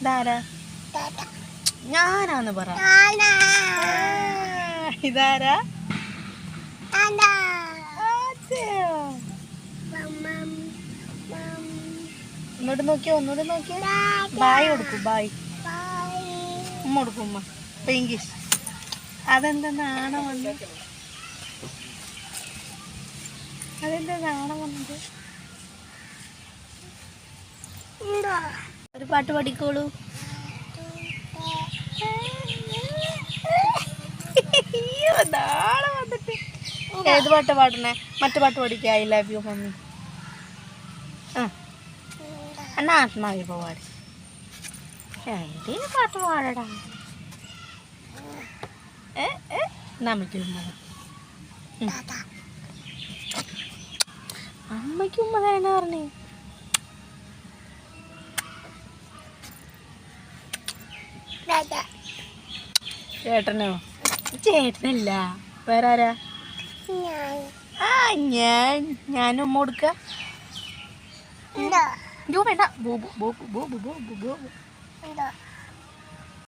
ഇതാരാ? ഞാനാന്ന് പറ. ഇതാരാ? ഒന്നോട്ട് നോക്കിയോ, ഒന്നോട്ട് നോക്കിയോ. ബായ് കൊടുക്കും, ബായ് ഉമ്മ കൊടുക്കും. ഉമ്മ പെങ്കിഷ്. അതെന്താ നാണം വന്നത്? അതെന്താ നാണം വന്നത്? ഒരു പാട്ട് പാടിക്കോളൂ. നാളെ വന്നിട്ട് ഏത് പാട്ട് പാടണേ? മറ്റു പാട്ട് പാടിക്ക. I love you mummy. എന്നാ ആത്മാവി പാടി. ഏതേലും പാട്ട് പാടടാ. അമ്മയ്ക്ക് ഉമ്മ തന്നെ പറഞ്ഞേ. ചേട്ടനോ? ചേട്ടനില്ല, വേറെ ആരാ? ഞാനും ഉമ്മ കൊടുക്ക. വേണ്ട. ബോബു ബോബു ബോബു ബോബു ബോബു.